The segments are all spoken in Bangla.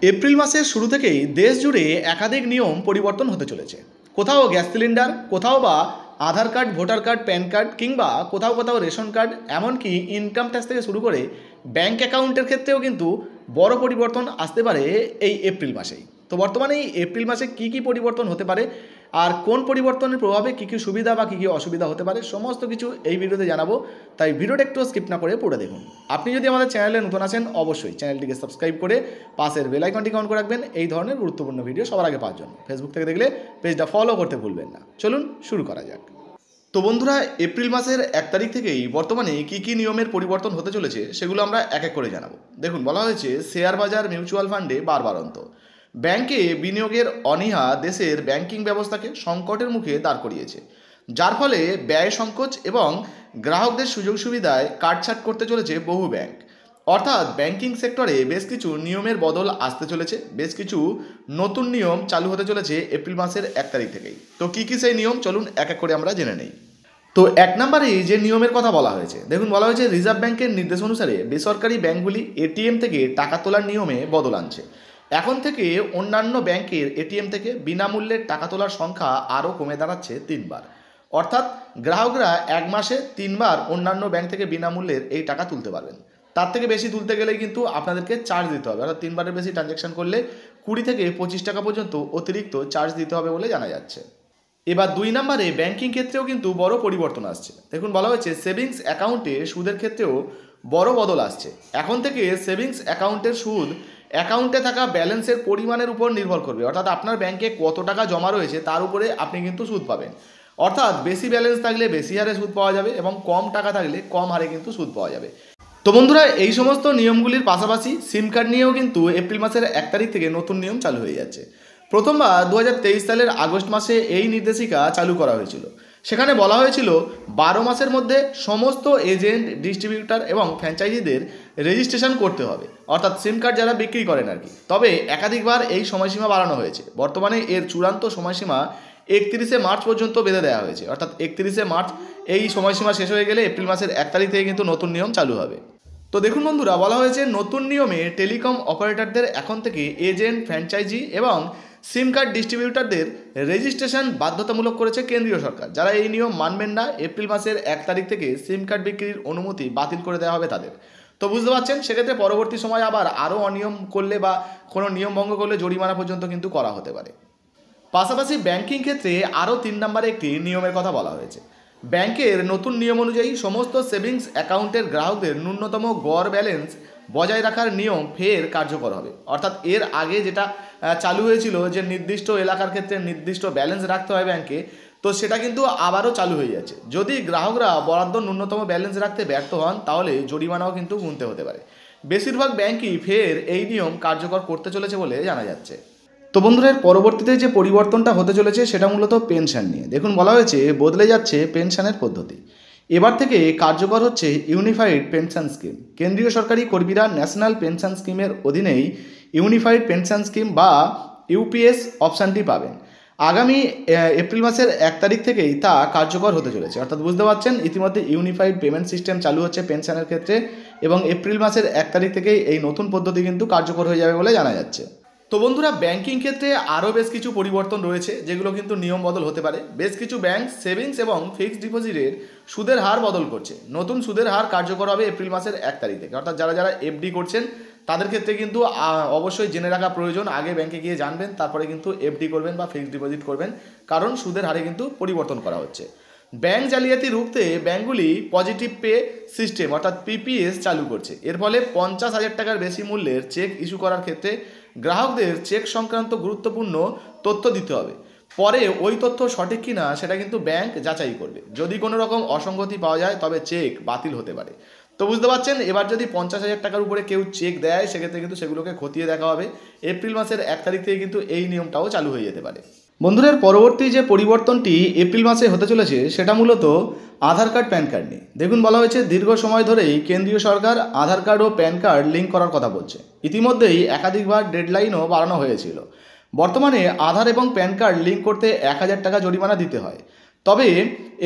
এপ্রিল মাসের শুরু থেকেই দেশ জুড়ে একাধিক নিয়ম পরিবর্তন হতে চলেছে। কোথাও গ্যাস সিলিন্ডার, কোথাও বা Aadhaar card, voter card, PAN card কিংবা কোথাও কোথাও রেশন কার্ড, এমনকি ইনকাম ট্যাক্স থেকে শুরু করে ব্যাঙ্ক অ্যাকাউন্টের ক্ষেত্রেও কিন্তু বড় পরিবর্তন আসতে পারে এই এপ্রিল মাসেই। তো বর্তমানে এই এপ্রিল মাসে কী কী পরিবর্তন হতে পারে আর কোন পরিবর্তনের প্রভাবে কী কী সুবিধা বা কী কী অসুবিধা হতে পারে সমস্ত কিছু এই ভিডিওতে জানাবো। তাই ভিডিওটা একটু স্কিপ না করে পড়ে দেখুন। আপনি যদি আমাদের চ্যানেলে নতুন আসেন অবশ্যই চ্যানেলটিকে সাবস্ক্রাইব করে পাশের বেল আইকনটি অন করে রাখবেন এই ধরনের গুরুত্বপূর্ণ ভিডিও সবার আগে পাওয়ার জন্য। ফেসবুক থেকে দেখলে পেজটা ফলো করতে ভুলবেন না। চলুন শুরু করা যাক। তো বন্ধুরা, এপ্রিল মাসের 1 তারিখ থেকেই বর্তমানে কী কী নিয়মের পরিবর্তন হতে চলেছে সেগুলো আমরা এক এক করে জানাবো। দেখুন, বলা হয়েছে শেয়ার বাজার, মিউচুয়াল ফান্ডে বাড়বাড়ন্ত, ব্যাংকে বিনিয়োগের অনীহা দেশের ব্যাংকিং ব্যবস্থাকে সংকটের মুখে দাঁড় করিয়েছে, যার ফলে ব্যয় সংকোচ এবং গ্রাহকদের সুযোগ সুবিধায় কাটছাঁট করতে চলেছে বহু ব্যাংক। অর্থাৎ ব্যাংকিং সেক্টরে বেশ কিছু নিয়মের বদল আসতে চলেছে, বেশ কিছু নতুন নিয়ম চালু হতে চলেছে এপ্রিল মাসের 1 তারিখ থেকেই। তো কী কী সেই নিয়ম চলুন এক এক করে আমরা জেনে নেই। তো 1 নম্বরে যে নিয়মের কথা বলা হয়েছে, দেখুন বলা হয়েছে রিজার্ভ ব্যাংকের নির্দেশ অনুসারে বেসরকারি ব্যাংকগুলি এটিএম থেকে টাকা তোলার নিয়মে বদল আনছে। এখন থেকে অন্যান্য ব্যাংকের এটিএম থেকে বিনামূল্যে টাকা তোলার সংখ্যা আরও কমে দাঁড়াচ্ছে 3বার। অর্থাৎ গ্রাহকরা 1 মাসে 3বার অন্যান্য ব্যাংক থেকে বিনামূল্যের এই টাকা তুলতে পারবেন। তার থেকে বেশি তুলতে গেলে কিন্তু আপনাদেরকে চার্জ দিতে হবে। অর্থাৎ 3বারের বেশি ট্রানজ্যাকশন করলে 20 থেকে 25 টাকা পর্যন্ত অতিরিক্ত চার্জ দিতে হবে বলে জানা যাচ্ছে। এবার 2 নম্বরে ব্যাংকিং ক্ষেত্রেও কিন্তু বড় পরিবর্তন আসছে। দেখুন, বলা হয়েছে সেভিংস অ্যাকাউন্টে সুদের ক্ষেত্রেও বড় বদল আসছে। এখন থেকে সেভিংস অ্যাকাউন্টের সুদ অ্যাকাউন্টে থাকা ব্যালেন্সের পরিমাণের উপর নির্ভর করবে। অর্থাৎ আপনার ব্যাংকে কত টাকা জমা রয়েছে তার উপরে আপনি কিন্তু সুদ পাবেন। অর্থাৎ বেশি ব্যালেন্স থাকলে বেশি হারে সুদ পাওয়া যাবে এবং কম টাকা থাকলে কম হারে কিন্তু সুদ পাওয়া যাবে। তো বন্ধুরা, এই সমস্ত নিয়মগুলির পাশাপাশি সিম কার্ড নিয়েও কিন্তু এপ্রিল মাসের 1 তারিখ থেকে নতুন নিয়ম চালু হয়ে যাচ্ছে। প্রথমবার 2023 সালের আগস্ট মাসে এই নির্দেশিকা চালু করা হয়েছিল। সেখানে বলা হয়েছিল 12 মাসের মধ্যে সমস্ত এজেন্ট, ডিস্ট্রিবিউটার এবং ফ্র্যাঞ্চাইজিদের রেজিস্ট্রেশন করতে হবে। অর্থাৎ সিম কার্ড যারা বিক্রি করেন আর কি। তবে একাধিকবার এই সময়সীমা বাড়ানো হয়েছে। বর্তমানে এর চূড়ান্ত সময়সীমা 31শে মার্চ পর্যন্ত বেঁধে দেওয়া হয়েছে। অর্থাৎ 31শে মার্চ এই সময়সীমা শেষ হয়ে গেলে এপ্রিল মাসের 1 তারিখ থেকে কিন্তু নতুন নিয়ম চালু হবে। তো দেখুন বন্ধুরা, বলা হয়েছে নতুন নিয়মে টেলিকম অপারেটরদের এখন থেকে এজেন্ট, ফ্র্যাঞ্চাইজি এবং সিম কার্ড ডিস্ট্রিবিউটারদের রেজিস্ট্রেশন বাধ্যতামূলক করেছে কেন্দ্রীয় সরকার। যারা এই নিয়ম মানবেন না, এপ্রিল মাসের 1 তারিখ থেকে সিম কার্ড বিক্রির অনুমতি বাতিল করে দেওয়া হবে তাদের। তো বুঝতে পারছেন, সেক্ষেত্রে পরবর্তী সময় আবার আরও অনিয়ম করলে বা কোনো নিয়ম ভঙ্গ করলে জরিমানা পর্যন্ত কিন্তু করা হতে পারে। পাশাপাশি ব্যাংকিং ক্ষেত্রে আরও 3 নম্বরে একটি নিয়মের কথা বলা হয়েছে। ব্যাংকের নতুন নিয়ম অনুযায়ী সমস্ত সেভিংস অ্যাকাউন্টের গ্রাহকদের ন্যূনতম গড় ব্যালেন্স বজায় রাখার নিয়ম ফের কার্যকর হবে। অর্থাৎ এর আগে যেটা চালু হয়েছিল যে নির্দিষ্ট এলাকার ক্ষেত্রে নির্দিষ্ট ব্যালেন্স রাখতে হয় ব্যাংকে, তো সেটা কিন্তু আবারও চালু হয়ে যাচ্ছে। যদি গ্রাহকরা বরাদ্দ ন্যূনতম ব্যালেন্স রাখতে ব্যর্থ হন তাহলে জরিমানাও কিন্তু গুনতে হতে পারে। বেশিরভাগ ব্যাংকই ফের এই নিয়ম কার্যকর করতে চলেছে বলে জানা যাচ্ছে। তো বন্ধুরা, পরবর্তীতে যে পরিবর্তনটা হতে চলেছে সেটা মূলত পেনশন নিয়ে। দেখুন, বলা হয়েছে বদলে যাচ্ছে পেনশনের পদ্ধতি। এবার থেকে কার্যকর হচ্ছে ইউনিফাইড পেনশন স্কিম। কেন্দ্রীয় সরকারি কর্মীরা ন্যাশনাল পেনশন স্কিমের অধীনেই ইউনিফাইড পেনশন স্কিম বা ইউপিএস অপশানটি পাবেন। আগামী এপ্রিল মাসের 1 তারিখ থেকেই তা কার্যকর হতে চলেছে। অর্থাৎ বুঝতে পারছেন, ইতিমধ্যে ইউনিফাইড পেমেন্ট সিস্টেম চালু হচ্ছে পেনশনের ক্ষেত্রে এবং এপ্রিল মাসের 1 তারিখ থেকেই এই নতুন পদ্ধতি কিন্তু কার্যকর হয়ে যাবে বলে জানা যাচ্ছে। তো বন্ধুরা, ব্যাংকিং ক্ষেত্রে আরও বেশ কিছু পরিবর্তন রয়েছে যেগুলো কিন্তু নিয়ম বদল হতে পারে। বেশ কিছু ব্যাংক সেভিংস এবং ফিক্সড ডিপোজিটের সুদের হার বদল করছে। নতুন সুদের হার কার্যকর হবে এপ্রিল মাসের 1 তারিখ থেকে। অর্থাৎ যারা যারা এফডি করছেন তাদের ক্ষেত্রে কিন্তু অবশ্যই জেনে রাখা প্রয়োজন। আগে ব্যাংকে গিয়ে জানবেন, তারপরে কিন্তু এফডি করবেন বা ফিক্সড ডিপোজিট করবেন, কারণ সুদের হারে কিন্তু পরিবর্তন করা হচ্ছে। ব্যাংক জালিয়াতি রুখতে ব্যাংকগুলি পজিটিভ পে সিস্টেম অর্থাৎ পিপিএস চালু করছে। এর ফলে 50,000 টাকার বেশি মূল্যের চেক ইস্যু করার ক্ষেত্রে গ্রাহকদের চেক সংক্রান্ত গুরুত্বপূর্ণ তথ্য দিতে হবে। পরে ওই তথ্য সঠিক কিনা সেটা কিন্তু ব্যাংক যাচাই করবে। যদি কোনো রকম অসঙ্গতি পাওয়া যায় তবে চেক বাতিল হতে পারে। তো বুঝতে পারছেন, এবার যদি 50,000 টাকার উপরে কেউ চেক দেয় সেক্ষেত্রে কিন্তু সেগুলোকে খতিয়ে দেখা হবে। এপ্রিল মাসের 1 তারিখ থেকে কিন্তু এই নিয়মটাও চালু হয়ে যেতে পারে। বন্ধুদের, পরবর্তী যে পরিবর্তনটি এপ্রিল মাসে হতে চলেছে সেটা মূলত আধার কার্ড, প্যান কার্ড নিয়ে। দেখুন, বলা হয়েছে দীর্ঘ সময় ধরেই কেন্দ্রীয় সরকার আধার কার্ড ও প্যান কার্ড লিঙ্ক করার কথা বলছে। ইতিমধ্যেই একাধিকবার ডেডলাইনও বাড়ানো হয়েছিল। বর্তমানে আধার এবং প্যান কার্ড লিঙ্ক করতে 1,000 টাকা জরিমানা দিতে হয়। তবে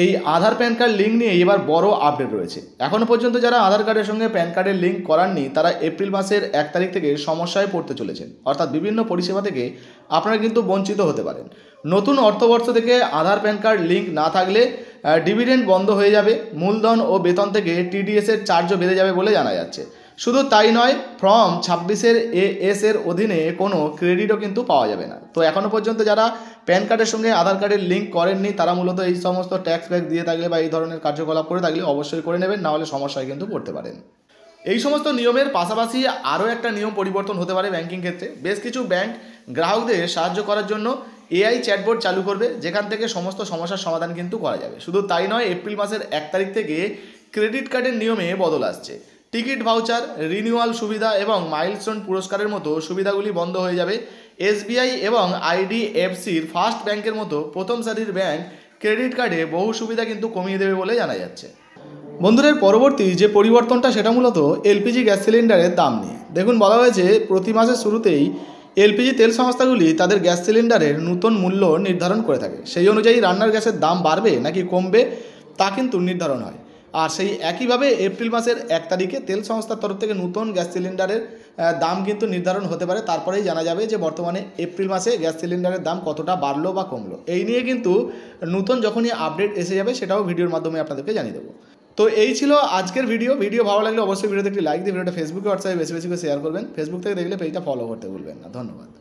এই আধার প্যান কার্ড লিঙ্ক নিয়ে এবার বড় আপডেট রয়েছে। এখনও পর্যন্ত যারা আধার কার্ডের সঙ্গে প্যান কার্ডের লিঙ্ক করাননি তারা এপ্রিল মাসের 1 তারিখ থেকে সমস্যায় পড়তে চলেছেন, অর্থাৎ বিভিন্ন পরিষেবা থেকে আপনারা কিন্তু বঞ্চিত হতে পারেন। নতুন অর্থবর্ষ থেকে আধার প্যান কার্ড লিঙ্ক না থাকলে ডিভিডেন্ড বন্ধ হয়ে যাবে, মূলধন ও বেতন থেকে টিডিএসের চার্জও বেড়ে যাবে বলে জানা যাচ্ছে। শুধু তাই নয়, ফর্ম 26-এর এএস এর অধীনে কোনো ক্রেডিটও কিন্তু পাওয়া যাবে না। তো এখনও পর্যন্ত যারা প্যান কার্ডের সঙ্গে আধার কার্ডের লিঙ্ক করেননি তারা মূলত এই সমস্ত ট্যাক্স ব্যাক দিয়ে থাকলে বা এই ধরনের কার্যকলাপ করে থাকলে অবশ্যই করে নেবেন, নাহলে সমস্যায় কিন্তু পড়তে পারেন। এই সমস্ত নিয়মের পাশাপাশি আরও একটা নিয়ম পরিবর্তন হতে পারে ব্যাংকিং ক্ষেত্রে। বেশ কিছু ব্যাংক গ্রাহকদের সাহায্য করার জন্য এআই চ্যাটবোর্ড চালু করবে, যেখান থেকে সমস্ত সমস্যার সমাধান কিন্তু করা যাবে। শুধু তাই নয়, এপ্রিল মাসের 1 তারিখ থেকে ক্রেডিট কার্ডের নিয়মে বদল আসছে। টিকিট ভাউচার, রিনিউয়াল সুবিধা এবং মাইলস্টোন পুরস্কারের মতো সুবিধাগুলি বন্ধ হয়ে যাবে। এসবিআই এবং আইডিএফসির ফার্স্ট ব্যাংকের মতো প্রথম সারির ব্যাংক ক্রেডিট কার্ডে বহু সুবিধা কিন্তু কমিয়ে দেবে বলে জানা যাচ্ছে। বন্ধুদের, পরবর্তী যে পরিবর্তনটা সেটা মূলত এলপিজি গ্যাস সিলিন্ডারের দাম নিয়ে। দেখুন, বলা হয়েছে প্রতি মাসের শুরুতেই এলপিজি তেল সংস্থাগুলি তাদের গ্যাস সিলিন্ডারের নতুন মূল্য নির্ধারণ করে থাকে। সেই অনুযায়ী রান্নার গ্যাসের দাম বাড়বে নাকি কমবে তা কিন্তু নির্ধারণ হয়। আর সেই একইভাবে এপ্রিল মাসের 1 তারিখে তেল সংস্থার তরফ থেকে নতুন গ্যাস সিলিন্ডারের দাম কিন্তু নির্ধারণ হতে পারে। তারপরেই জানা যাবে যে বর্তমানে এপ্রিল মাসে গ্যাস সিলিন্ডারের দাম কতটা বাড়লো বা কমলো। এই নিয়ে কিন্তু নতুন যখনই আপডেট এসে যাবে সেটাও ভিডিওর মাধ্যমে আপনাদেরকে জানিয়ে দেবো। তো এই ছিল আজকের ভিডিও ভালো লাগলে অবশ্যই ভিডিওতে একটি লাইক দিয়ে ভিডিওটা ফেসবুকে হোয়াটসঅ্যাপে বেশি বেশি করে শেয়ার করবেন। ফেসবুক থেকে দেখলে পেজটা ফলো করতে ভুলবেন না। ধন্যবাদ।